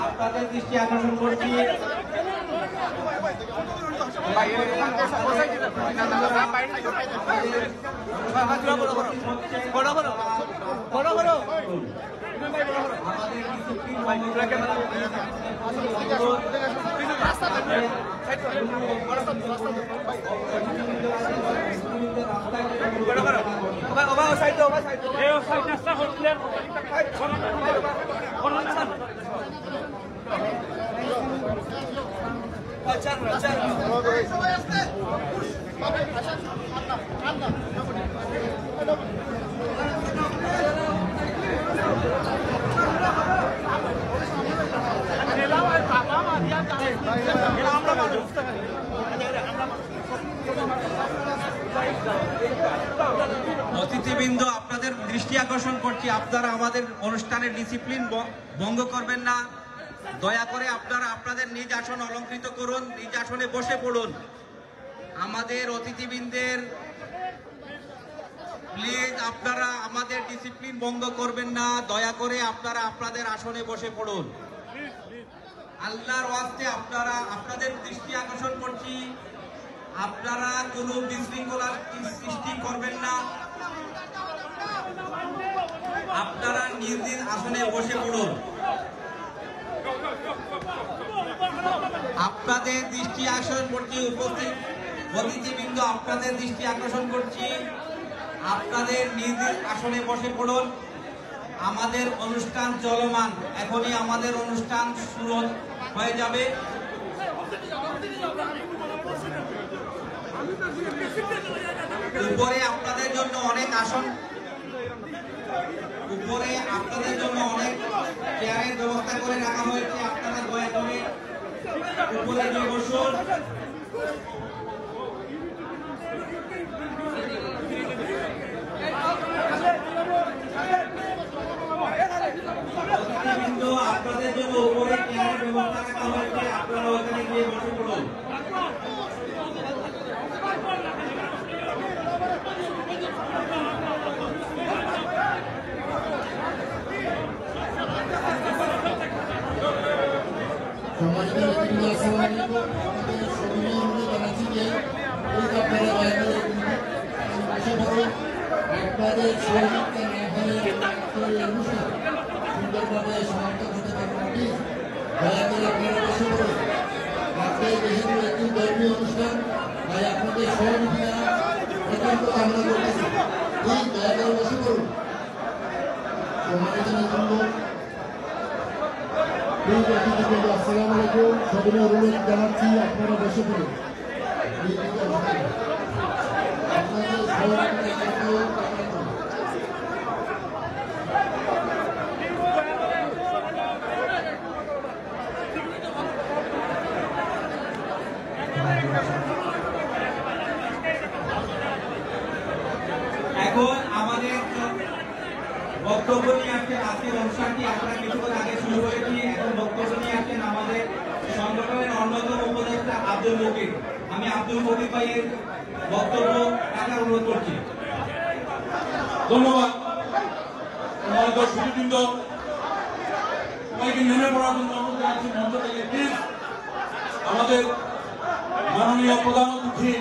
আপনাদের দৃষ্টি আকর্ষণ করছি অতিথিবৃন্দ, আপনাদের দৃষ্টি আকর্ষণ করছি, আপনারা আমাদের অনুষ্ঠানের ডিসিপ্লিন ভঙ্গ করবেন না। দয়া করে আপনারা আপনাদের নিজ আসন অলঙ্কৃত করুন, নিজ আসনে বসে পড়ুন। আমাদের অতিথিবৃন্দের প্লিজ আপনারা আমাদের ডিসিপ্লিন ভঙ্গ করবেন না। দয়া করে আপনারা আপনাদের আসনে বসে পড়ুন। আল্লাহর ওয়াস্তে আপনারা আপনাদের দৃষ্টি আকর্ষণ করছি, আপনারা কোনো বিশৃঙ্খলার সৃষ্টি করবেন না। আপনারা নিজ নিজ আসনে বসে পড়ুন। আপনাদের দৃষ্টি আকর্ষণ করছি, উপস্থিত অতিথিবৃন্দ, আপনাদের দৃষ্টি আকর্ষণ করছি, আপনাদের নিজ নিজ আসনে বসে পড়ুন। আমাদের অনুষ্ঠান চলমান, এখনই আমাদের অনুষ্ঠান শুরু হয়ে যাবে। উপরে আপনাদের জন্য অনেক আসন, উপরে আপনাদের জন্য অনেক চেয়ারের ব্যবস্থা করে রাখা হয়েছে। আপনারা দয়া করে উপরে গিয়ে বসুন। আপনাদের জন্য উপরে চেয়ারের ব্যবস্থা রাখা হয়েছে, আপনারা ওখানে গিয়ে বসে পড়ুন। আপনাদের সহযোগিতা না হলে অনুষ্ঠান সুন্দরভাবে সমাপ্ত হতে পারবে না। দয়া করে আপনারা বসে পড়ুন। আজকে যেহেতু একটি ধর্মীয় অনুষ্ঠান, তাই আপনাদের সহযোগিতা একান্ত কামনা করতেছি। ঠিক দয়া করে বসে পড়ুন। আসসালামু আলাইকুম, সবাই অনুরোধ জানাচ্ছি আপনারা বসে পড়ুন। আপনাদের সহযোগিতা এখন আমাদের বক্তব্য নিয়ে আসছেন, আজকের অনুষ্ঠানটি আমরা কিছুক্ষণ আগে শুরু করেছি। এখন বক্তব্য নিয়ে আসছেন আমাদের সংগঠনের অন্যতম উপদেষ্টা আব্দুল মুকির। আমি আব্দুল মুকির ভাইয়ের বক্তব্য রাখার অনুরোধ করছি। ধন্যবাদ। আমার দর্শকবৃন্দ সবাইকে নেমে পড়ার জন্য অনুরোধ জানাচ্ছি মঞ্চ থেকে। প্লিজ আমাদের মাননীয় প্রধান অতিথি